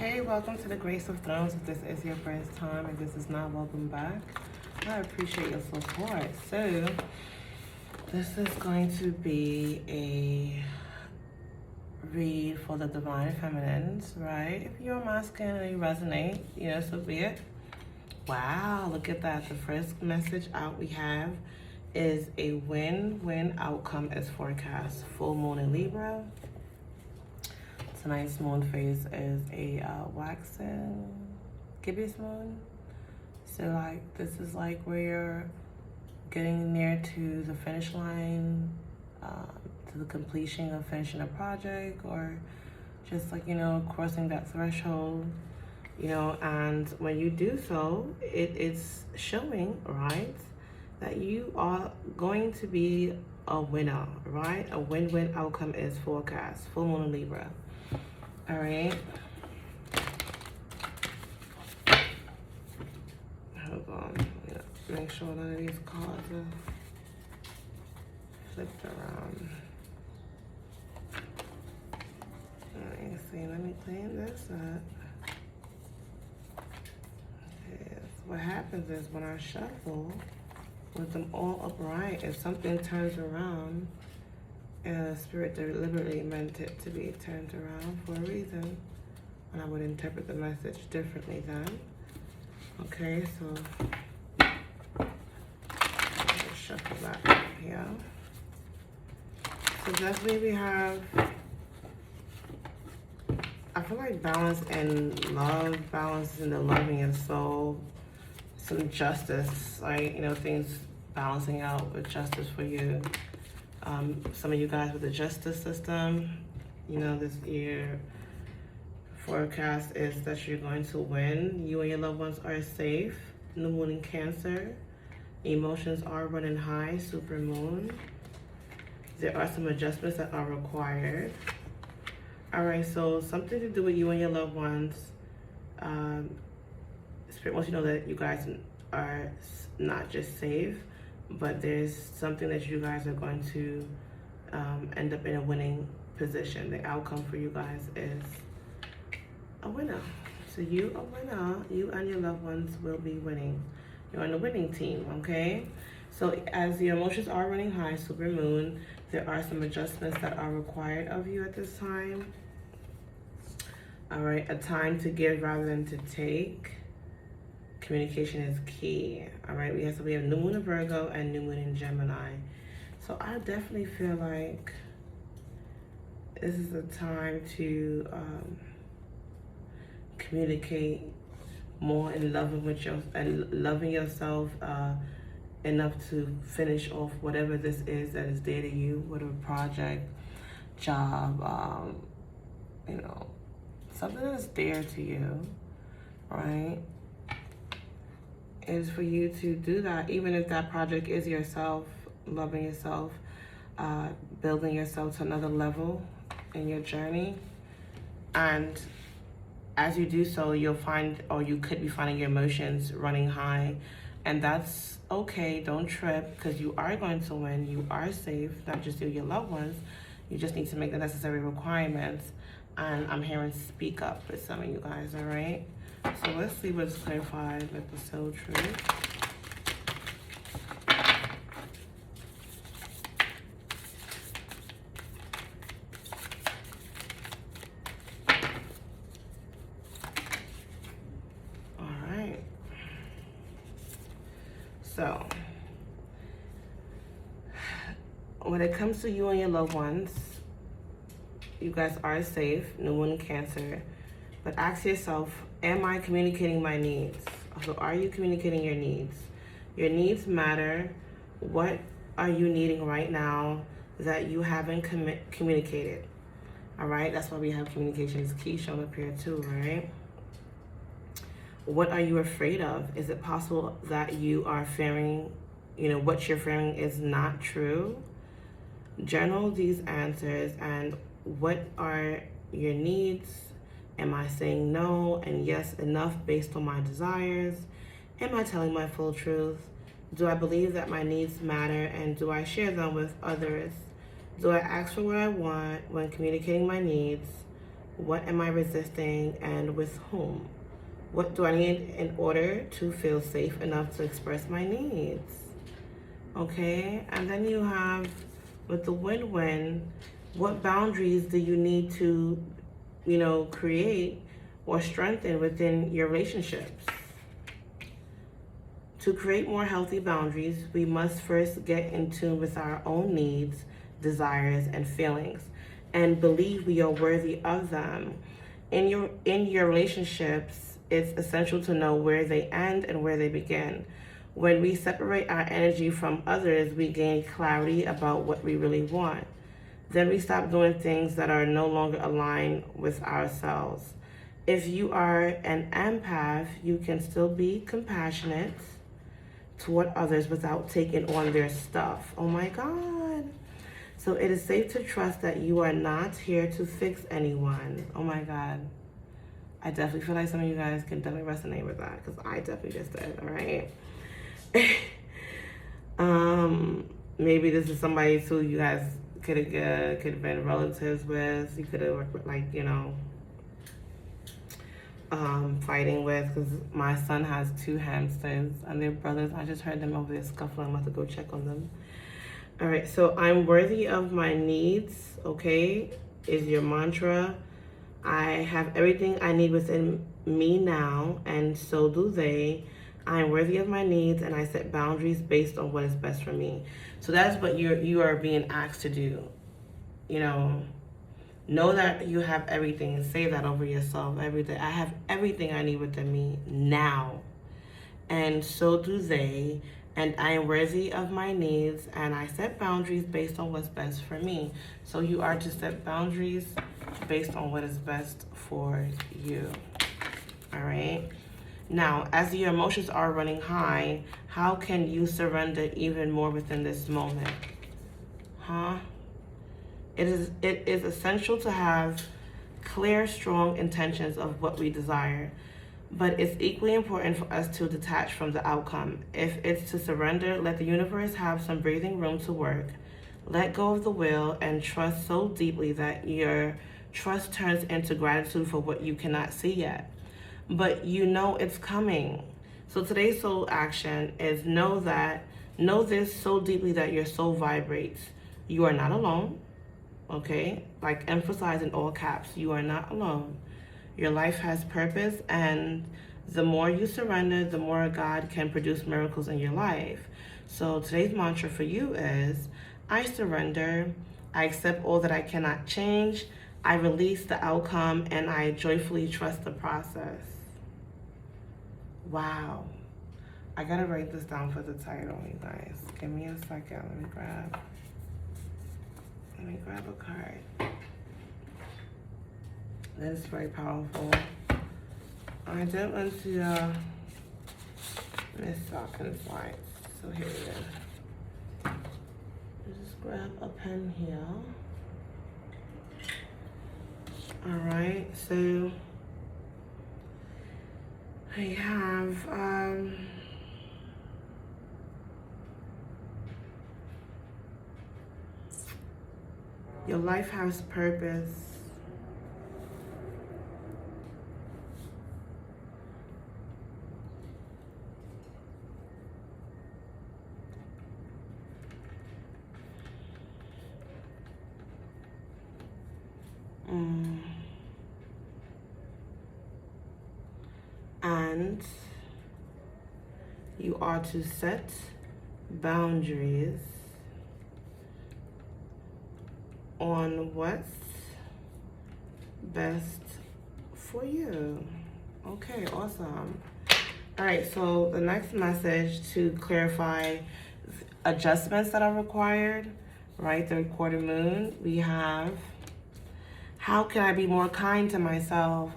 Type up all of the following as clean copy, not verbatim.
Hey, welcome to the Grace of Thrones. If this is your first time and this is not, welcome back. I appreciate your support. So, this is going to be a read for the Divine Feminines, right? If you're masculine and you resonate, so be it. Wow, look at that. The first message out we have is a win-win outcome as forecast. Full moon in Libra. Tonight's moon phase is a waxing gibbous moon. So this is where you're getting near to the finish line, to the completion of finishing a project, or just crossing that threshold, and when you do so, it's showing, right, that you are going to be a winner, right? A win-win outcome is forecast. Full moon in Libra. All right. Hold on. Make sure none of these cards are flipped around. Let me see. Let me clean this up. Okay. So what happens is when I shuffle with them all upright, if something turns around, and the Spirit deliberately meant it to be turned around for a reason, and I would interpret the message differently then. Okay, so let's shuffle that up here. So definitely we have, I feel like balance in love, balance in the love in your soul, some justice, things balancing out with justice for you. Some of you guys with the justice system, this year forecast is that you're going to win. You and your loved ones are safe. New moon in Cancer. Emotions are running high. Super moon. There are some adjustments that are required. All right, so something to do with you and your loved ones. Spirit wants you to know that you guys are not just safe, but there's something that you guys are going to end up in a winning position. The outcome for you guys is a winner. So you a winner. You and your loved ones will be winning. You're on the winning team, okay? So as your emotions are running high, super moon, there are some adjustments that are required of you at this time. All right, a time to give rather than to take. Communication is key. All right, we have new moon in Virgo and new moon in Gemini. So I definitely feel like this is a time to communicate more and loving yourself enough to finish off whatever this is that is dear to you, whatever project, job, something that is dear to you, right? Is for you to do that, even if that project is yourself, loving yourself, building yourself to another level in your journey. And as you do so, you'll find, or you could be finding your emotions running high, and that's okay. Don't trip, because you are going to win. You are safe, not just you, your loved ones. You just need to make the necessary requirements. And I'm hearing speak up with some of you guys, all right? So let's see what's clarified with the soul truth. All right. So when it comes to you and your loved ones, you guys are safe, new moon in Cancer. But ask yourself, am I communicating my needs? So are you communicating your needs? Your needs matter. What are you needing right now that you haven't communicated? All right, that's why we have communication is key shown up here too, right? What are you afraid of? Is it possible that you are fearing, what you're fearing is not true? Journal these answers, and what are your needs? Am I saying no and yes enough based on my desires? Am I telling my full truth? Do I believe that my needs matter, and do I share them with others? Do I ask for what I want when communicating my needs? What am I resisting, and with whom? What do I need in order to feel safe enough to express my needs? Okay, and then you have with the win-win, what boundaries do you need to, create or strengthen within your relationships? To create more healthy boundaries, we must first get in tune with our own needs, desires, and feelings, and believe we are worthy of them. In your relationships, it's essential to know where they end and where they begin. When we separate our energy from others, we gain clarity about what we really want. Then we stop doing things that are no longer aligned with ourselves. If you are an empath, you can still be compassionate toward others without taking on their stuff. Oh my God. So it is safe to trust that you are not here to fix anyone. Oh my God. I definitely feel like some of you guys can definitely resonate with that, because I definitely just did, all right? Maybe this is somebody who you guys could have been relatives with. You could have worked with, like, fighting with, because my son has 2 hamsters and they're brothers. I just heard them over there scuffling. I'm about to go check on them. All right, so I'm worthy of my needs, okay, is your mantra. I have everything I need within me now, and so do they. I am worthy of my needs, and I set boundaries based on what is best for me. So that's what you are being asked to do. Know that you have everything, and say that over yourself every day. I have everything I need within me now, and so do they. And I am worthy of my needs, and I set boundaries based on what's best for me. So you are to set boundaries based on what is best for you. All right. Now, as your emotions are running high, how can you surrender even more within this moment? It is essential to have clear, strong intentions of what we desire, but it's equally important for us to detach from the outcome. If it's to surrender, let the universe have some breathing room to work. Let go of the will and trust so deeply that your trust turns into gratitude for what you cannot see yet. But it's coming. So today's soul action is know this so deeply that your soul vibrates. You are not alone, okay? Like, emphasize in all caps, you are not alone. Your life has purpose, and the more you surrender, the more God can produce miracles in your life. So today's mantra for you is, I surrender, I accept all that I cannot change, I release the outcome, and I joyfully trust the process. Wow. I gotta write this down for the title, you guys. Give me a second. Let me grab a card. That is very powerful. I didn't want to miss talking slides. So here it is. Just grab a pen here. Alright, so I have your life has purpose. And you are to set boundaries on what's best for you. Okay, awesome. All right, so the next message to clarify adjustments that are required, right? The quarter moon, we have, how can I be more kind to myself?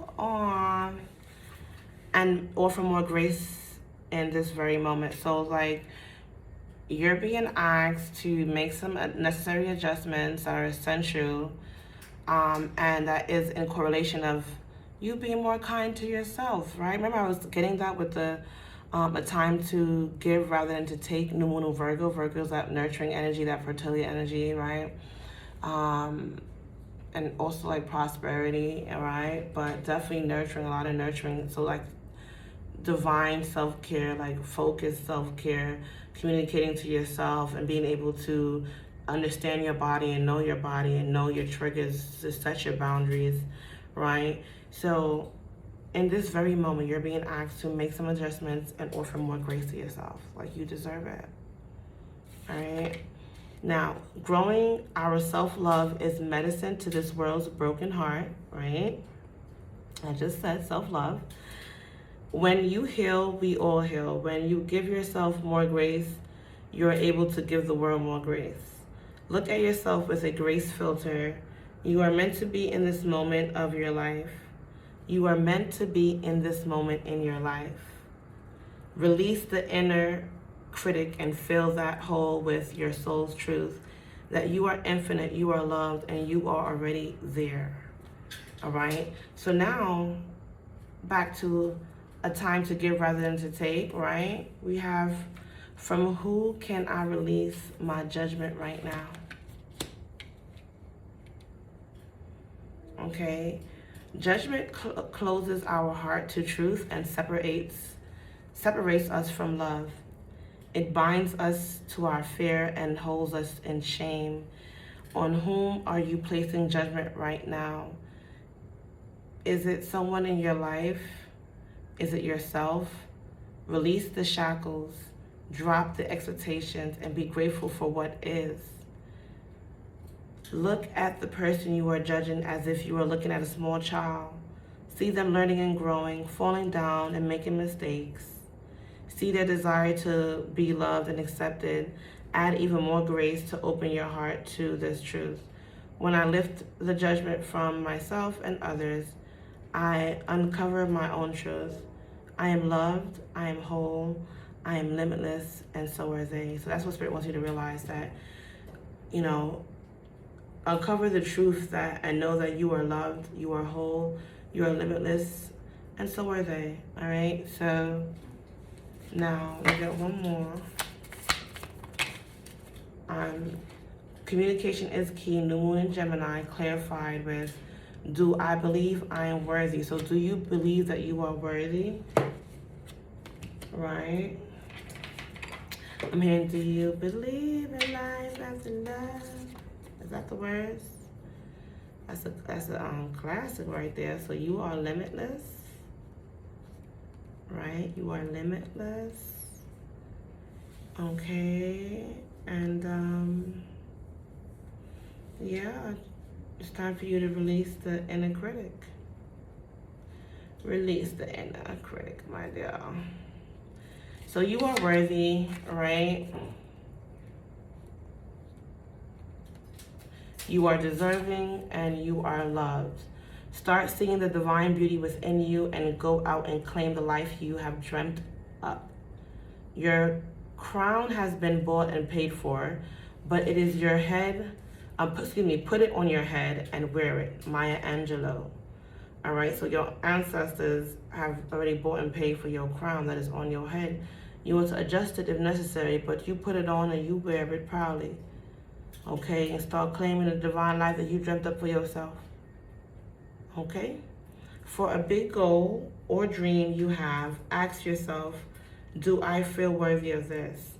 And offer more grace in this very moment. So, like, you're being asked to make some necessary adjustments that are essential, and that is in correlation of you being more kind to yourself, right? Remember, I was getting that with the a time to give rather than to take. New moon of Virgo. Virgo's that nurturing energy, that fertility energy, right? and also like prosperity, all right? But definitely nurturing, a lot of nurturing. So like divine self-care, like focused self-care, communicating to yourself and being able to understand your body and know your triggers, to set your boundaries, right? So in this very moment, you're being asked to make some adjustments and offer more grace to yourself. Like, you deserve it. All right? Now, growing our self-love is medicine to this world's broken heart, right? I just said self-love. When you heal, we all heal. When you give yourself more grace, you're able to give the world more grace. Look at yourself with a grace filter. You are meant to be in this moment of your life. You are meant to be in this moment in your life. Release the inner critic and fill that hole with your soul's truth that you are infinite, you are loved, and you are already there. All right? So now, back to a time to give rather than to take, right? We have, from who can I release my judgment right now? Okay? Judgment closes our heart to truth and separates us from love. It binds us to our fear and holds us in shame. On whom are you placing judgment right now? Is it someone in your life? Is it yourself? Release the shackles, drop the expectations, and be grateful for what is. Look at the person you are judging as if you were looking at a small child. See them learning and growing, falling down and making mistakes. See their desire to be loved and accepted. Add even more grace to open your heart to this truth. When I lift the judgment from myself and others, I uncover my own truth. I am loved, I am whole, I am limitless, and so are they. So that's what Spirit wants you to realize, that, you know, uncover the truth that and know that you are loved, you are whole, you are limitless, and so are they. All right, so now we got one more. Communication is key. New Moon in Gemini, clarified with, do I believe I am worthy? So do you believe that you are worthy? Right? I'm hearing, do you believe in life after love? Is that the words? That's a classic right there. So you are limitless. Right? You are limitless. Okay. And yeah, it's time for you to release the inner critic. Release the inner critic, my dear. So you are worthy, right? You are deserving and you are loved. Start seeing the divine beauty within you and go out and claim the life you have dreamt up. Your crown has been bought and paid for, but it is your head. Put it on your head and wear it. Maya Angelou. All right, so your ancestors have already bought and paid for your crown that is on your head. You want to adjust it if necessary, but you put it on and you wear it proudly. Okay, and start claiming the divine life that you dreamt up for yourself. Okay? For a big goal or dream you have, ask yourself, do I feel worthy of this?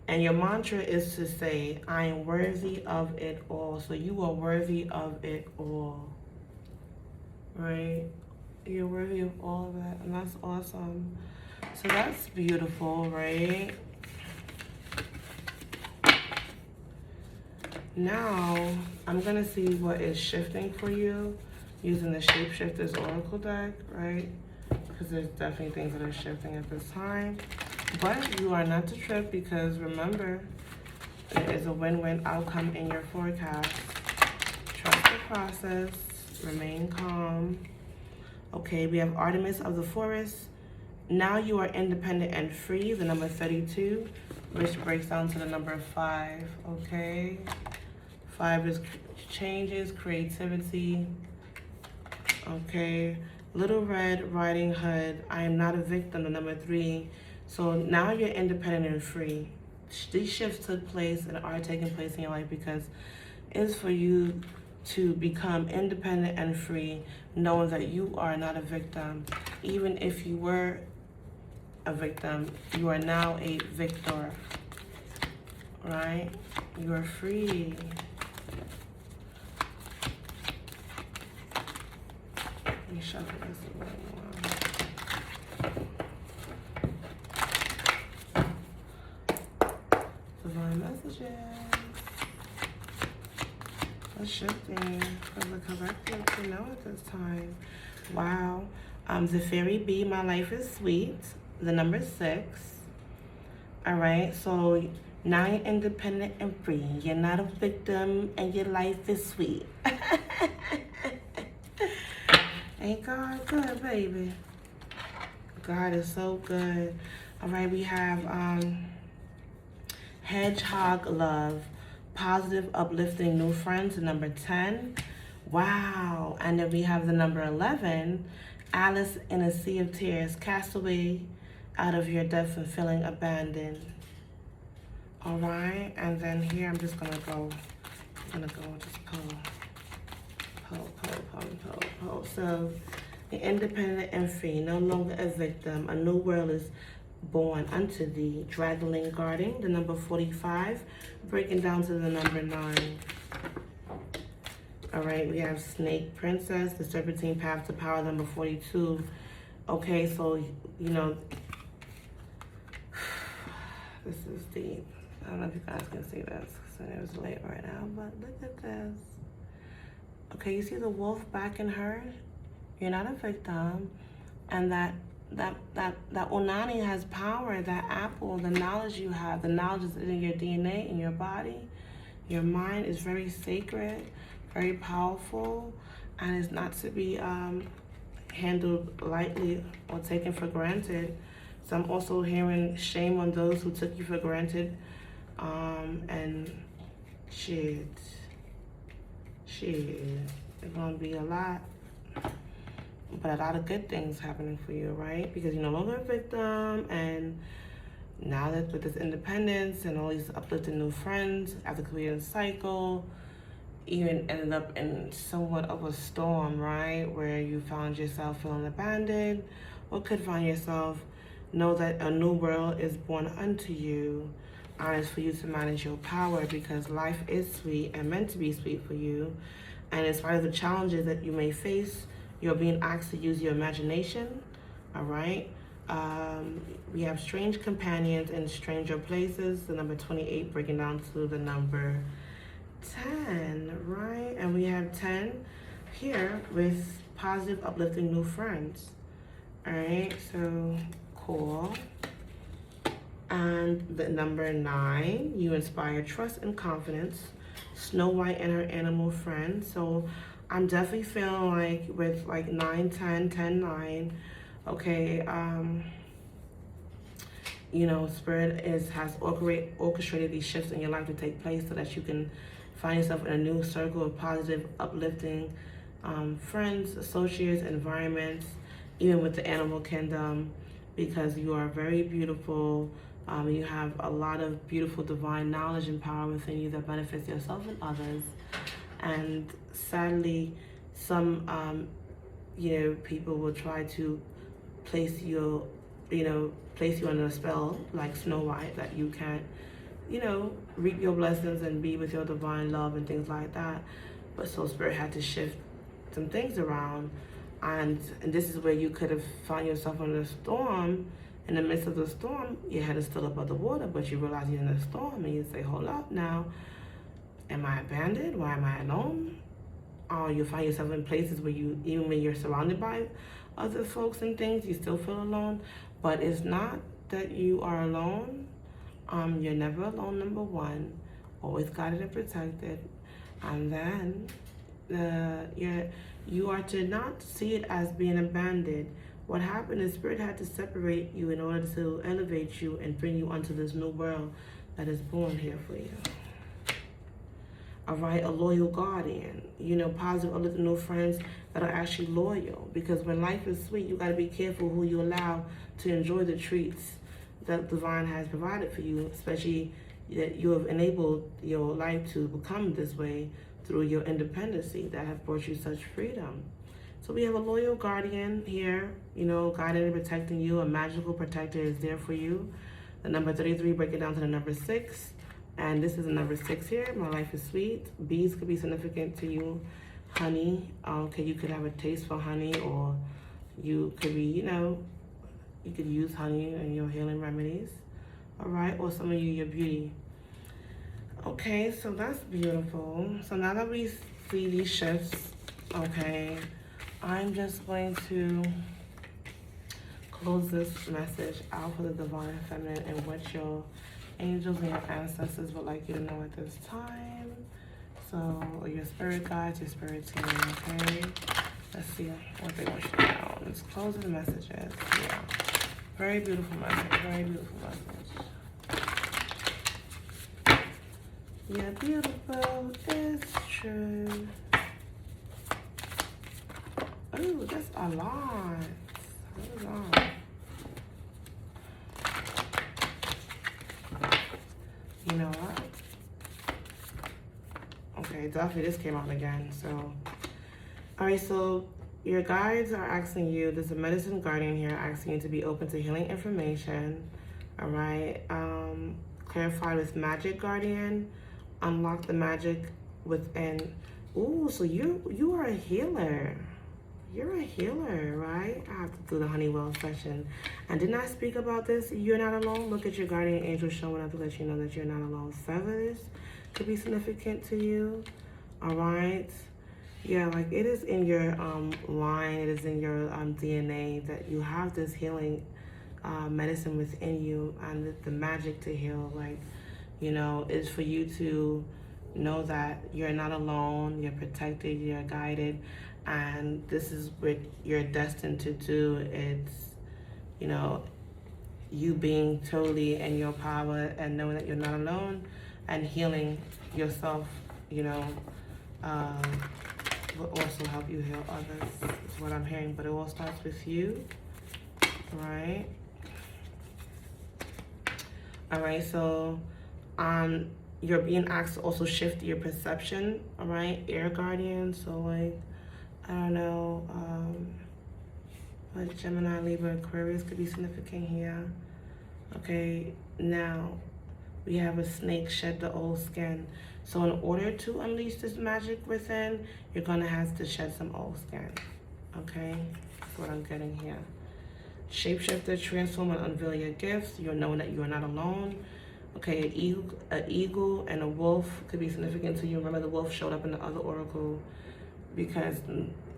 And your mantra is to say, I am worthy of it all. So you are worthy of it all. Right? You're worthy of all of that. And that's awesome. So that's beautiful, right? Now, I'm going to see what is shifting for you using the Shapeshifters Oracle deck, right? Because there's definitely things that are shifting at this time. But you are not to trip, because remember, there is a win-win outcome in your forecast. Trust the process. Remain calm. Okay, we have Artemis of the Forest. Now you are independent and free, the number 32, which breaks down to the number 5, okay? 5 is changes, creativity, okay? Little Red Riding Hood, I am not a victim, the number 3. So now you're independent and free. These shifts took place and are taking place in your life because it's for you to become independent and free, knowing that you are not a victim. Even if you were a victim, you are now a victor, right? You are free. Let me shuffle this a little more. Divine messages. What's shifting for the collective to know at this time? Wow. The fairy bee, my life is sweet. The number 6. All right. So now you're independent and free. You're not a victim, and your life is sweet. Ain't God good, baby? God is so good. All right. We have hedgehog love. Positive, uplifting new friends, the number 10. Wow. And then we have the number 11. Alice in a sea of tears. Cast away out of your depth and feeling abandoned. All right. And then here I'm just going to go. Just pull. So, the independent and free, no longer a victim. A new world is born unto thee. Dragon guarding, the number 45, breaking down to the number 9. All right, we have Snake Princess, the Serpentine Path to Power, number 42. Okay, so, you know, this is deep. I don't know if you guys can see this because it was late right now, but look at this. Okay, you see the wolf back in her? You're not a victim. And that Unani has power, that apple, the knowledge you have, the knowledge is in your DNA, in your body. Your mind is very sacred, very powerful, and is not to be handled lightly or taken for granted. So I'm also hearing shame on those who took you for granted. And shit, it's gonna be a lot. But a lot of good things happening for you, right? Because you're no longer a victim, and now that with this independence and all these uplifting new friends, after completing the cycle, even ended up in somewhat of a storm, right? Where you found yourself feeling abandoned, or could find yourself, know that a new world is born unto you. And it's for you to manage your power, because life is sweet and meant to be sweet for you. And in spite of the challenges that you may face, you're being asked to use your imagination, all right? We have strange companions in stranger places, the number 28 breaking down to the number 10, right? And we have 10 here with positive, uplifting new friends, all right? So, cool. And the number 9, you inspire trust and confidence. Snow White and her animal friend. So, I'm definitely feeling like with like 9, 10, 10, 9, okay, you know, Spirit has orchestrated these shifts in your life to take place so that you can find yourself in a new circle of positive, uplifting friends, associates, environments, even with the animal kingdom, because you are very beautiful. You have a lot of beautiful divine knowledge and power within you that benefits yourself and others. And sadly, some, you know, people will try to place you under a spell like Snow White, that you can't, you know, reap your blessings and be with your divine love and things like that. But so Spirit had to shift some things around. And this is where you could have found yourself in a storm. In the midst of the storm, your head is still above the water, but you realize you're in a storm, and you say, hold up now. Am I abandoned? Why am I alone? Or you find yourself in places where you, even when you're surrounded by other folks and things, you still feel alone. But it's not that you are alone. You're never alone, number 1. Always guarded and protected. And then you are to not see it as being abandoned. What happened is Spirit had to separate you in order to elevate you and bring you onto this new world that is born here for you. All right, a loyal guardian, you know, positive, other new friends that are actually loyal. Because when life is sweet, you got to be careful who you allow to enjoy the treats that Divine has provided for you, especially that you have enabled your life to become this way through your independency that have brought you such freedom. So we have a loyal guardian here, you know, guiding and protecting you. A magical protector is there for you. The number 33, break it down to the number 6. And this is the number 6 here. My life is sweet. Bees could be significant to you. Honey. Okay, you could have a taste for honey, or you could be, you know, you could use honey in your healing remedies. All right, or some of you, your beauty. Okay, so that's beautiful. So now that we see these shifts, okay, I'm just going to close this message out for the divine feminine and what your angels and your ancestors would like you to know at this time. So, or your spirit guides, your spirit team, okay? Let's see what they want you to know. Let's close the messages. Yeah. Very beautiful message. Very beautiful message. Yeah, beautiful. It's true. Ooh, that's a lot. That's a lot. You know what? Okay, definitely this came out again. So, all right, so your guides are asking you, there's a medicine guardian here asking you to be open to healing information. All right, clarify with magic guardian, unlock the magic within. Ooh, so you are a healer. You're a healer, right? I have to do the Honeywell session. And didn't I speak about this? You're not alone. Look at your guardian angel showing up to let you know that you're not alone. Feathers could be significant to you. All right. Yeah, like it is in your line, it is in your DNA that you have this healing medicine within you, and the magic to heal, like, you know, is for you to know that you're not alone, you're protected, you're guided, and this is what you're destined to do. It's, you know, you being totally in your power and knowing that you're not alone and healing yourself, you know, will also help you heal others, is what I'm hearing. But it all starts with you, right? All right, so you're being asked to also shift your perception, all right? Air guardian, so like, I don't know, like Gemini, Libra, Aquarius could be significant here. Okay, now we have a snake shed the old skin. So in order to unleash this magic within, you're gonna have to shed some old skin. Okay, that's what I'm getting here. Shapeshifter, transform and unveil your gifts. You'll know that you are not alone. Okay, an eagle and a wolf could be significant to you. Remember, the wolf showed up in the other oracle because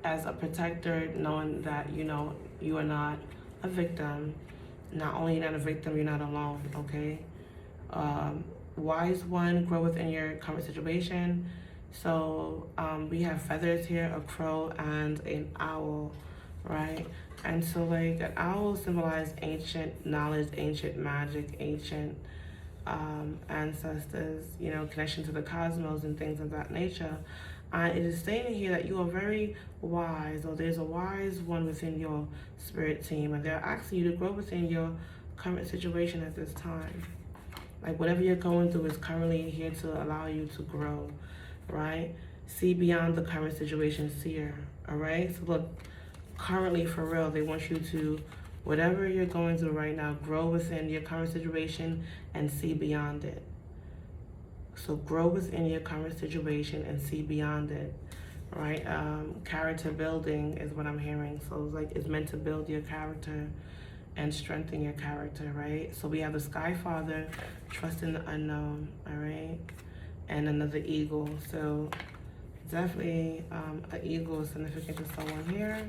as a protector, knowing that, you know, you are not a victim. Not only you're not a victim, you're not alone, okay? Wise one, grow within your current situation. So we have feathers here, a crow and an owl, right? And so like an owl symbolizes ancient knowledge, ancient magic, ancient ancestors, you know, connection to the cosmos and things of that nature. It is stating here that you are very wise, or there's a wise one within your spirit team, and they're asking you to grow within your current situation at this time. Like whatever you're going through is currently here to allow you to grow, right? See beyond the current situation, seer, all right? So look, currently for real, they want you to, whatever you're going through right now, grow within your current situation and see beyond it. So grow within your current situation and see beyond it, right? Character building is what I'm hearing. So it's like it's meant to build your character and strengthen your character, right? So we have the Sky Father, trust in the unknown, all right? And another eagle. So definitely an eagle is significant to someone here.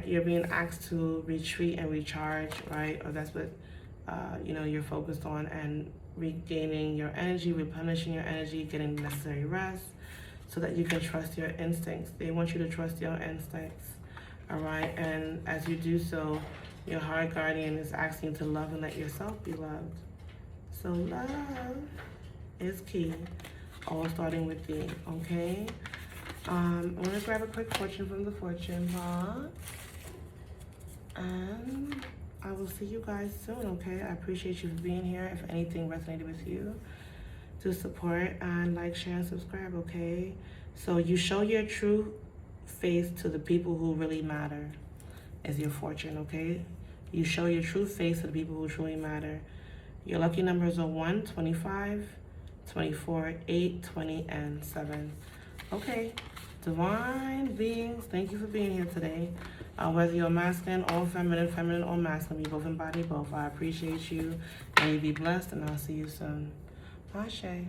You're being asked to retreat and recharge, right? Or that's what, you know, you're focused on, and regaining your energy, replenishing your energy, getting the necessary rest so that you can trust your instincts. They want you to trust your instincts, all right? And as you do so, your heart guardian is asking you to love and let yourself be loved. So love is key, all starting with thee, okay? I'm gonna grab a quick fortune from the fortune box, and I will see you guys soon, okay? I appreciate you for being here. If anything resonated with you, Do support and like, share, and subscribe, okay? So you show your true face to the people who really matter is your fortune, okay? You show your true face to the people who truly matter. Your lucky numbers are 1, 25, 24, 8, 20, and 7. Okay, divine beings, thank you for being here today. Whether you're masculine or feminine, feminine or masculine, we both embody both. I appreciate you, and you be blessed, and I'll see you soon. Ashe.